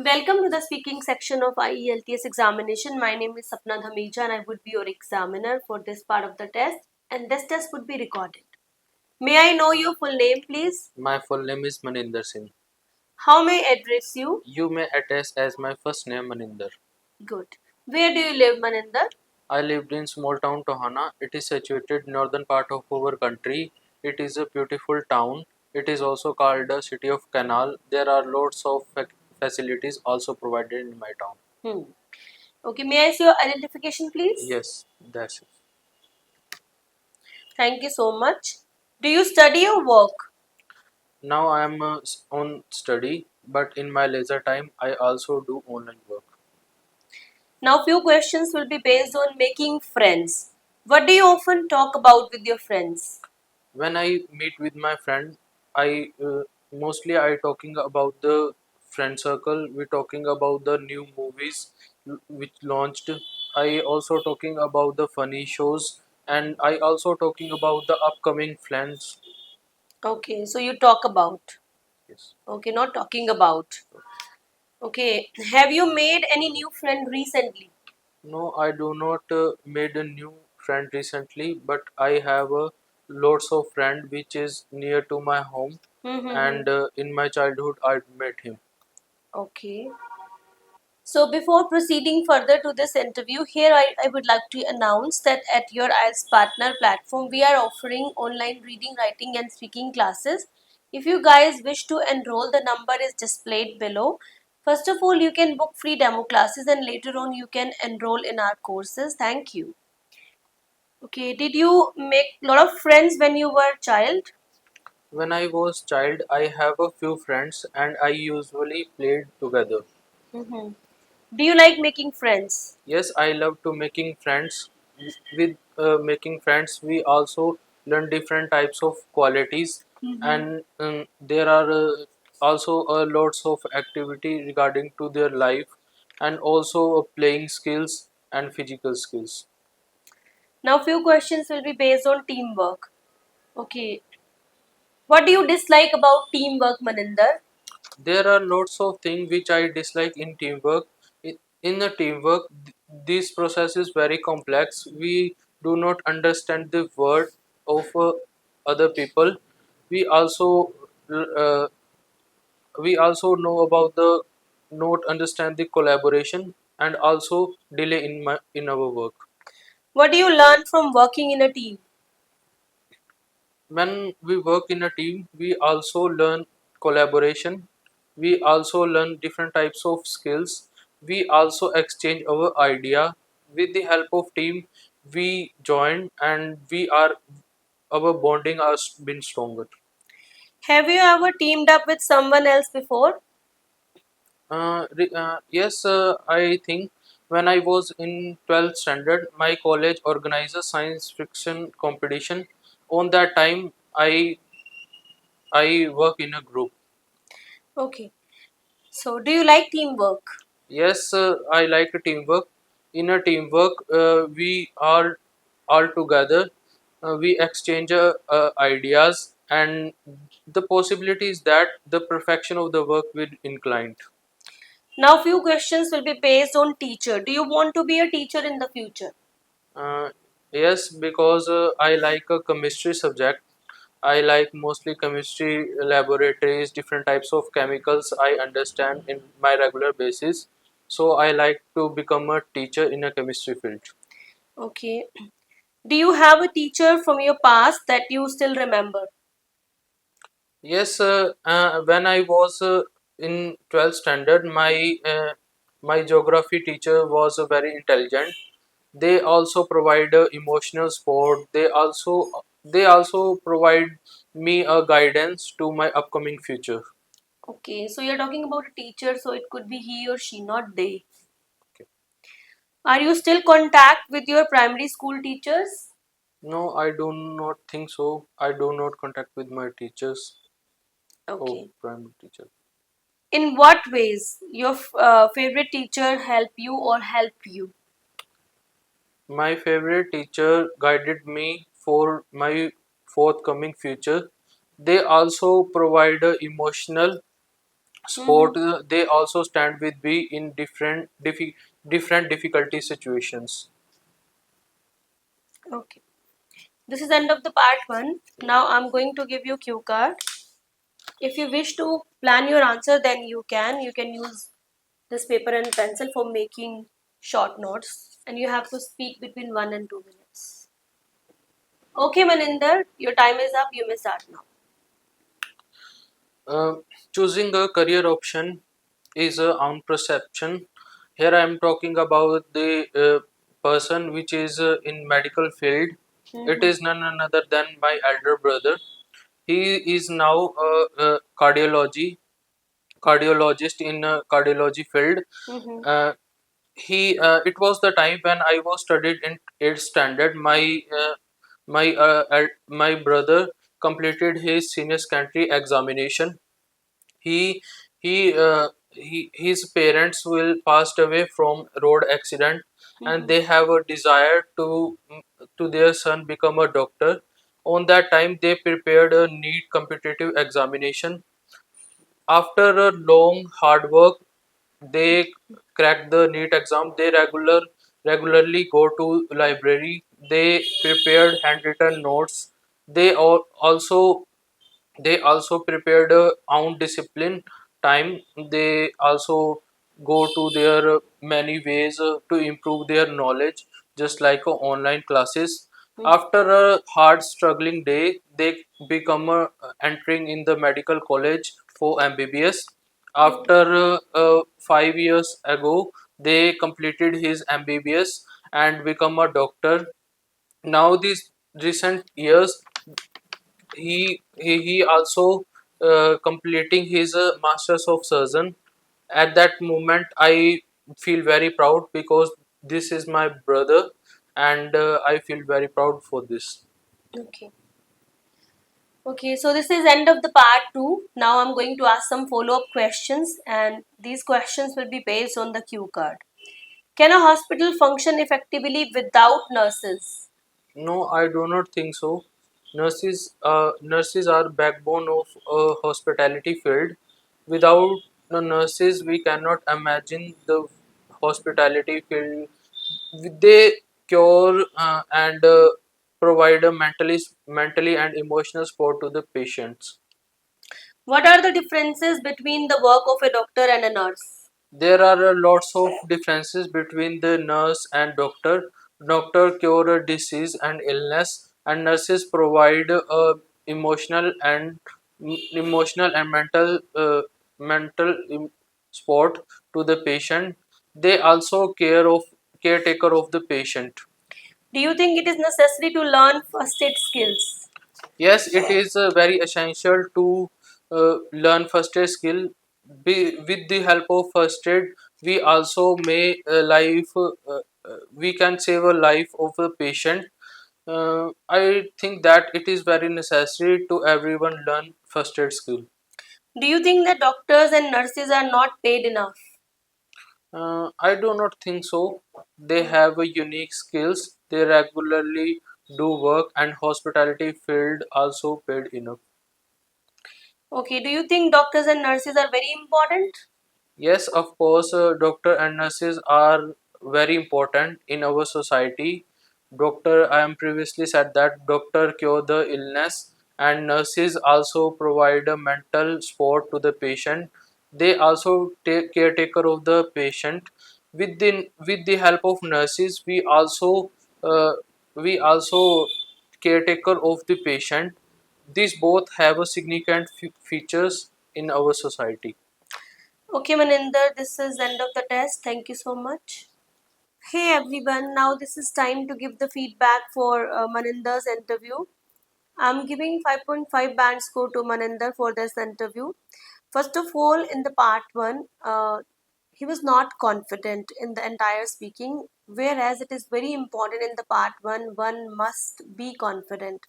Welcome to the speaking section of IELTS examination. My name is Sapna Dhameja and I would be your examiner for this part of the test, and this test would be recorded. May I know your full name, please? My full name is Maninder Singh. How may I address you? You may attest as my first name Maninder. Good. Where do you live, Maninder? I lived in small town Tohana. It is situated northern part of our country. It is a beautiful town. It is also called a city of canal. There are lots of facilities also provided in my town. Okay, may I see your identification, please? Yes, that's it. Thank you so much. Do you study or work? Now I am on study, but in my leisure time I also do online work. Now, few questions will be based on making friends. What do you often talk about with your friends? When I meet with my friend, I mostly I talking about the friend circle. We talking about the new movies which launched. I also talking about the funny shows, and I also talking about the upcoming plans. Okay, so you talk about. Yes. Okay, not talking about. Okay, have you made any new friend recently? No, I do not made a new friend recently, but I have lots of friend which is near to my home, Mm-hmm. and in my childhood I met him. Okay. So before proceeding further to this interview, here I would like to announce that at your IELTS partner platform, we are offering online reading, writing and speaking classes. If you guys wish to enroll, the number is displayed below. First of all, you can book free demo classes and later on you can enroll in our courses. Thank you. Okay, did you make a lot of friends when you were a child? When I was child, I have a few friends and I usually played together. Mm-hmm. Do you like making friends? Yes, I love to making friends. With making friends, we also learn different types of qualities, Mm-hmm. and there are also lots of activity regarding to their life, and also playing skills and physical skills. Now few questions will be based on teamwork. Okay. What do you dislike about teamwork, Maninder? There are lots of things which I dislike in teamwork. In a teamwork, this process is very complex. We do not understand the word of other people. We also uh, we also know about the not understand the collaboration and also delay in our work. What do you learn from working in a team? When we work in a team, we also learn collaboration. We also learn different types of skills. We also exchange our idea. With the help of team, we join and we are our bonding has been stronger. Have you ever teamed up with someone else before? Yes, I think when I was in 12th standard, my college organized a science fiction competition. On that time, I work in a group. Okay. So, do you like teamwork? Yes, I like teamwork. In a teamwork, we are all together. We exchange ideas, and the possibility is that the perfection of the work will incline. Now, few questions will be based on teacher. Do you want to be a teacher in the future? Uh, yes, because I like a chemistry subject. I like mostly chemistry laboratories, different types of chemicals I understand in my regular basis. So I like to become a teacher in a chemistry field. Okay. Do you have a teacher from your past that you still remember? Yes, when I was in 12th standard, my geography teacher was very intelligent. They also provide emotional support. They also provide me a guidance to my upcoming future. Okay, so you're talking about a teacher, so it could be he or she, not they. Okay. Are you still contact with your primary school teachers? No, I do not think so. I do not contact with my teachers or Okay. primary teacher. In what ways your favorite teacher help you or help you? My favorite teacher guided me for my forthcoming future. They also provide emotional sport, Mm-hmm. they also stand with me in different difficulty situations. Okay. This is end of the part one. Now I'm going to give you cue card. If you wish to plan your answer, then you can. You can use this paper and pencil for making short notes, and you have to speak between 1 and 2 minutes. Okay, Maninder, your time is up. You may start now. Uh, Choosing a career option is a own perception. Here I am talking about the person which is in medical field. It Mm-hmm. is none other than my elder brother. He is now a cardiologist in a cardiology field. Mm-hmm. Uh, he It was the time when I was studied in 8th standard. My brother completed his senior secondary examination. He he uh, he his parents will passed away from road accident, and Mm-hmm. they have a desire to their son become a doctor. On that time they prepared a neat competitive examination. After a long hard work, they cracked the neat exam. They regularly go to library. They prepared handwritten notes. They also prepared a own discipline time. They also go to their many ways to improve their knowledge, just like online classes. After a hard struggling day, they become entering in the medical college for MBBS. After 5 years ago, they completed his MBBS and become a doctor. Now these recent years, he also completing his masters of surgeon. At that moment I feel very proud because this is my brother, and I feel very proud for this. Okay. Okay, so this is end of the part two. Now I'm going to ask some follow-up questions, and these questions will be based on the cue card. Can a hospital function effectively without nurses? No, I do not think so. Nurses are backbone of a hospitality field. Without the nurses we cannot imagine the hospitality field. They cure and provide a mentally and emotional support to the patients. What are the differences between the work of a doctor and a nurse? There are lots of differences between the nurse and doctor. Doctor cure a disease and illness, and nurses provide emotional and mental support to the patient. They also caretaker of the patient. Do you think it is necessary to learn first aid skills? Yes, it is very essential to learn first aid skill. With the help of first aid, we also may we can save a life of a patient. I think that it is very necessary to everyone learn first aid skill. Do you think that doctors and nurses are not paid enough? I do not think so. They have a unique skills. They regularly do work, and hospitality field also paid enough. Okay, do you think doctors and nurses are very important? Yes, of course, doctor and nurses are very important in our society. I am previously said that doctor cure the illness, and nurses also provide a mental support to the patient. They also take caretaker of the patient. With the help of nurses, uh, we also caretaker of the patient. These both have a significant features in our society. Okay, Maninder, this is end of the test. Thank you so much. Hey everyone, now this is time to give the feedback for Maninder's interview. I'm giving 5.5 band score to Maninder for this interview. First of all, in the part 1, he was not confident in the entire speaking, whereas it is very important in the part 1, one must be confident.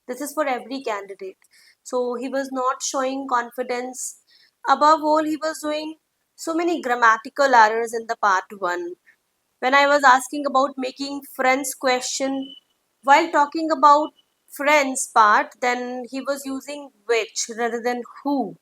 This is for every candidate. So he was not showing confidence. Above all, he was doing so many grammatical errors in the part 1. When I was asking about making friends question, while talking about friends part, then he was using which rather than who.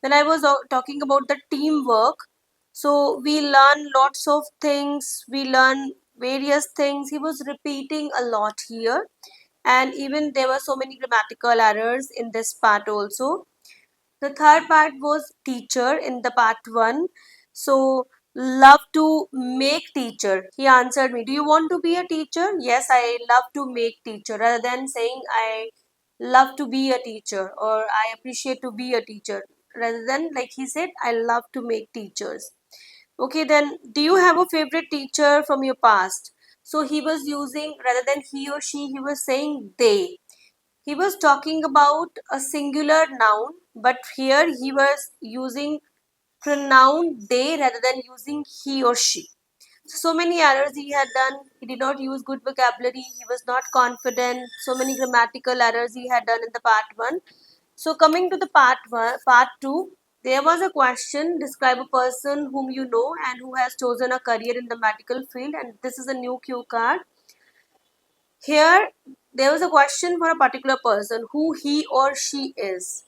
when I was talking about the teamwork, so we learn lots of things, we learn various things. He was repeating a lot here, and even there were so many grammatical errors in this part also. The third part was teacher in the part 1. So, love to make teacher. He answered me, do you want to be a teacher? Yes, I love to make teacher. Rather than saying I love to be a teacher or I appreciate to be a teacher. Rather than, like he said, I love to make teachers. Okay, then do you have a favorite teacher from your past? So he was using, rather than he or she, he was saying they. He was talking about a singular noun, but here he was using pronoun they rather than using he or she. So many errors he had done. He did not use good vocabulary. He was not confident. So many grammatical errors he had done in the part 1. So coming to the part 2, there was a question, describe a person whom you know and who has chosen a career in the medical field, and this is a new cue card. Here, there was a question for a particular person, who he or she is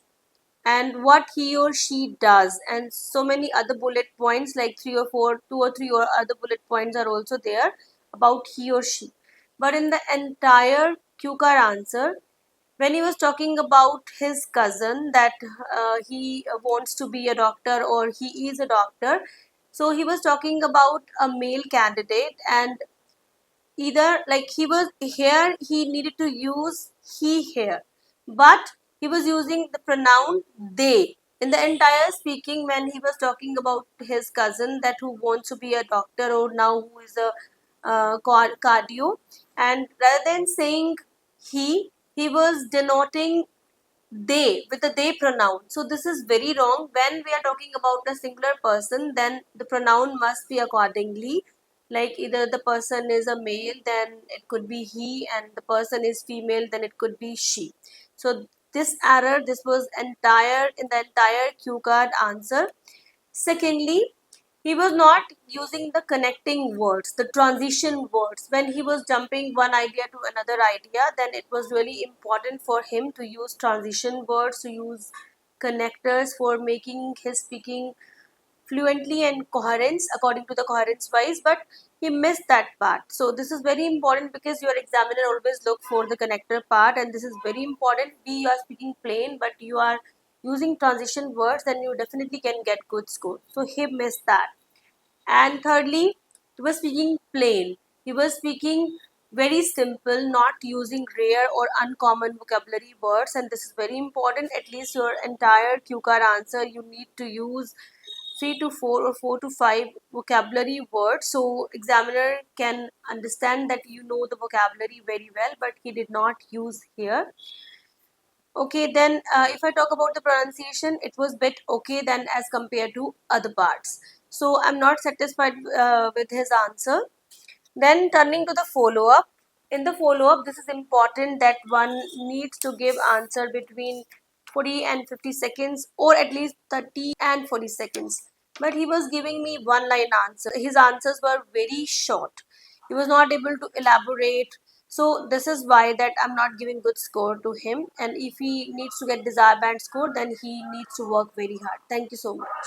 and what he or she does, and so many other bullet points like 2 or 3 or other bullet points are also there about he or she. But in the entire cue card answer, when he was talking about his cousin that he wants to be a doctor or he is a doctor, so he was talking about a male candidate, and either like he was here he needed to use he here, but he was using the pronoun they in the entire speaking when he was talking about his cousin that who wants to be a doctor or now who is a cardio, and rather than saying he was denoting they with the they pronoun. So this is very wrong. When we are talking about a singular person, then the pronoun must be accordingly. Like either the person is a male, then it could be he, and the person is female, then it could be she. So this error, this was entire in the entire cue card answer. Secondly, he was not using the connecting words, the transition words. When he was jumping one idea to another idea, then it was really important for him to use transition words, to use connectors for making his speaking fluently and coherence according to the coherence wise, but he missed that part. So this is very important because your examiner always look for the connector part, and this is very important. You are speaking plain but you are using transition words, then you definitely can get good score. So he missed that. And thirdly, he was speaking plain. He was speaking very simple, not using rare or uncommon vocabulary words, and this is very important. At least your entire cue card answer, you need to use 3 to 4 or 4 to 5 vocabulary words, so examiner can understand that you know the vocabulary very well, but he did not use here. Okay, then if I talk about the pronunciation, it was bit okay then as compared to other parts. So I'm not satisfied with his answer. Then turning to the follow-up. In the follow-up, this is important that one needs to give answer between 40 and 50 seconds or at least 30 and 40 seconds. But he was giving me one line answer. His answers were very short. He was not able to elaborate. So this is why that I'm not giving good score to him. And if he needs to get desired band score, then he needs to work very hard. Thank you so much.